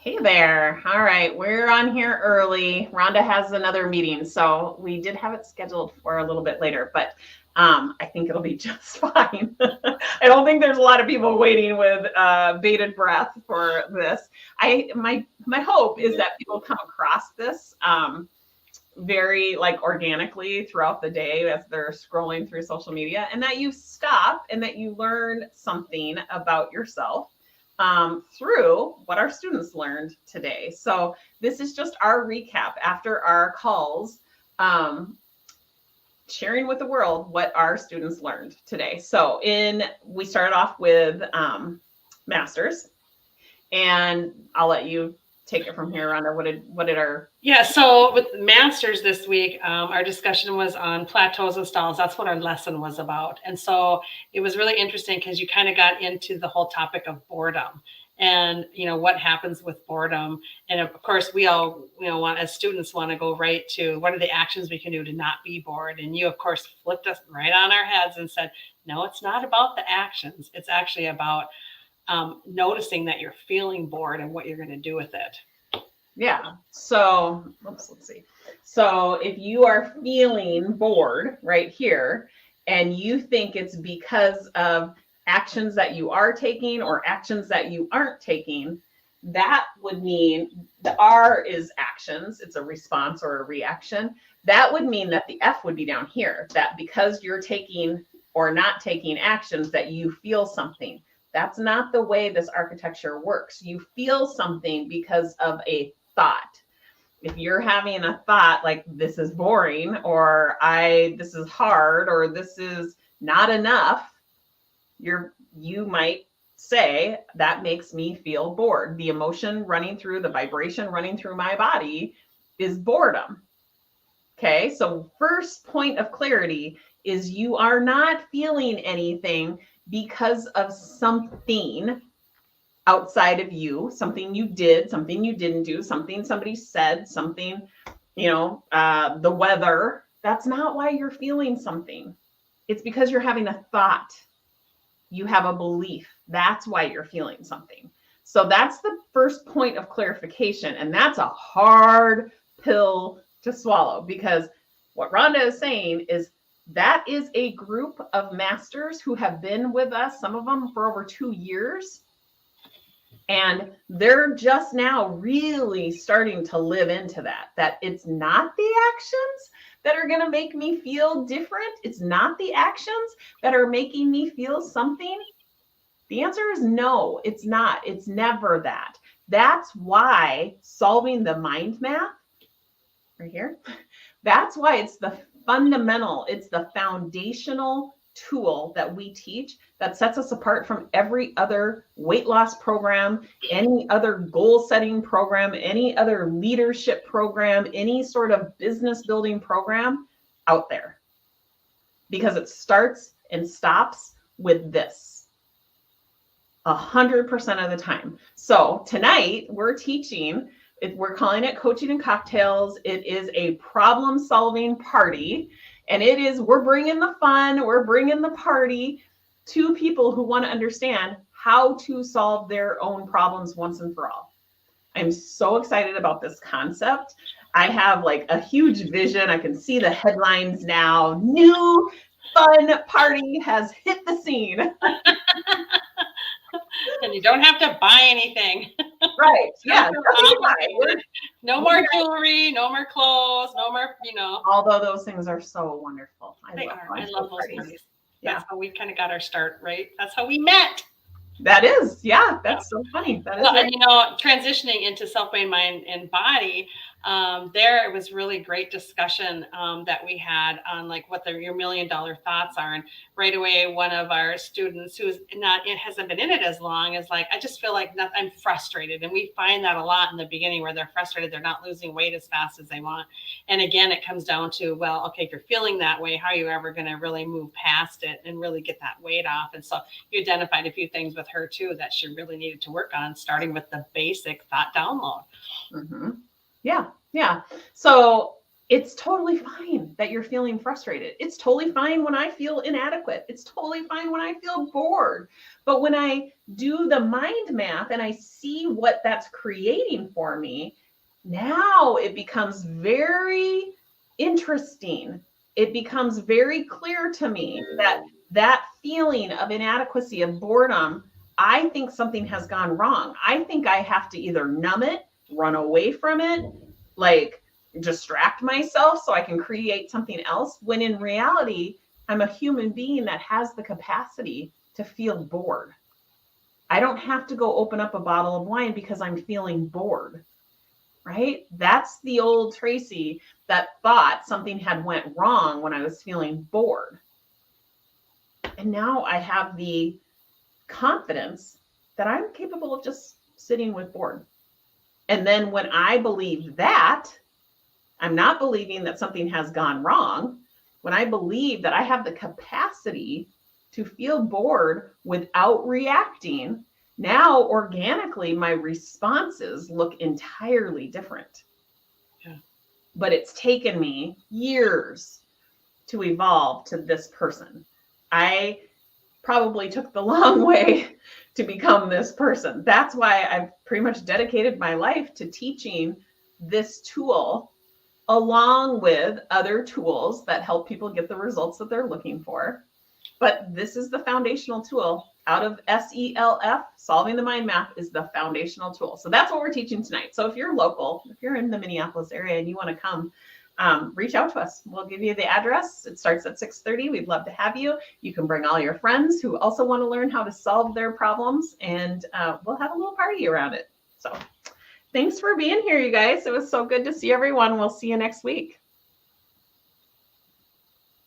Hey there. All right, we're on here early. Rhonda has another meeting, so we did have it scheduled for a little bit later, but I think it'll be just fine. I don't think there's a lot of people waiting with bated breath for this. My hope is that people come across this very like organically throughout the day as they're scrolling through social media, and that you stop and that you learn something about yourself through what our students learned today. So this is just our recap after our calls, sharing with the world what our students learned today. So we started off with masters, and I'll let you take it from here, Rhonda. What did our So with masters this week, our discussion was on plateaus and stalls. That's what our lesson was about. And so it was really interesting because you kind of got into the whole topic of boredom and, what happens with boredom. And of course, we all, as students want to go right to what are the actions we can do to not be bored. And you, of course, flipped us right on our heads and said, no, it's not about the actions. It's actually about noticing that you're feeling bored and what you're going to do with it. Yeah. So let's see. So if you are feeling bored right here and you think it's because of actions that you are taking or actions that you aren't taking, that would mean the R is actions. It's a response or a reaction. That would mean that the F would be down here, that because you're taking or not taking actions that you feel something. That's not the way this architecture works. You feel something because of a thought. If you're having a thought like this is boring or this is hard or this is not enough, you might say that makes me feel bored. The emotion running through, the vibration running through my body is boredom. Okay, so first point of clarity is you are not feeling anything because of something outside of you, something you did, something you didn't do, something somebody said, something, the weather. That's not why you're feeling something. It's because you're having a thought. You have a belief. That's why you're feeling something. So that's the first point of clarification. And that's a hard pill to swallow because what Rhonda is saying is that is a group of masters who have been with us, some of them for over 2 years. And they're just now really starting to live into that it's not the actions that are going to make me feel different. It's not the actions that are making me feel something. The answer is no, it's not. It's never that. That's why solving the mind map right here, that's why it's the fundamental, it's the foundational tool that we teach that sets us apart from every other weight loss program, any other goal setting program, any other leadership program, any sort of business building program out there. Because it starts and stops with this 100% of the time. So tonight we're teaching, we're calling it Coaching and Cocktails. It is a problem solving party. And we're bringing the fun, we're bringing the party to people who want to understand how to solve their own problems once and for all. I'm so excited about this concept. I have like a huge vision. I can see the headlines now. New fun party has hit the scene. And you don't have to buy anything. Right. Yeah. No more jewelry, no more clothes, no more, Although those things are so wonderful. I love those parties. Yeah. That's how we kind of got our start, right? That's how we met. That is. Yeah. That's so funny. That is. And, transitioning into self-made mind and body, there it was really great discussion that we had on like what your $1 million thoughts are. And right away, one of our students hasn't been in it as long is like, I just feel like I'm frustrated. And we find that a lot in the beginning where they're frustrated. They're not losing weight as fast as they want. And again, it comes down to, well, okay, if you're feeling that way, how are you ever going to really move past it and really get that weight off? And so you identified a few things with her too that she really needed to work on, starting with the basic thought download. Mm-hmm. Yeah. So It's totally fine that you're feeling frustrated. It's totally fine when I feel inadequate. It's totally fine when I feel bored. But when I do the mind map and I see what that's creating for me, now it becomes very interesting. It becomes very clear to me that that feeling of inadequacy, of boredom, I think something has gone wrong. I think I have to either numb it, run away from it, like distract myself so I can create something else, when in reality, I'm a human being that has the capacity to feel bored. I don't have to go open up a bottle of wine because I'm feeling bored, right? That's the old Tracy that thought something had went wrong when I was feeling bored. And now I have the confidence that I'm capable of just sitting with bored. And then when I believe that, I'm not believing that something has gone wrong. When I believe that I have the capacity to feel bored without reacting, now organically my responses look entirely different. Yeah. But it's taken me years to evolve to this person. I probably took the long way to become this person. That's why I've pretty much dedicated my life to teaching this tool, along with other tools that help people get the results that they're looking for. But this is the foundational tool out of SELF. Solving the mind map is the foundational tool. So that's what we're teaching tonight. So if you're local, if you're in the Minneapolis area and you want to come, reach out to us. We'll give you the address. It starts at 6:30. We'd love to have you. You can bring all your friends who also want to learn how to solve their problems, and we'll have a little party around it. So thanks for being here, you guys. It was so good to see everyone. We'll see you next week.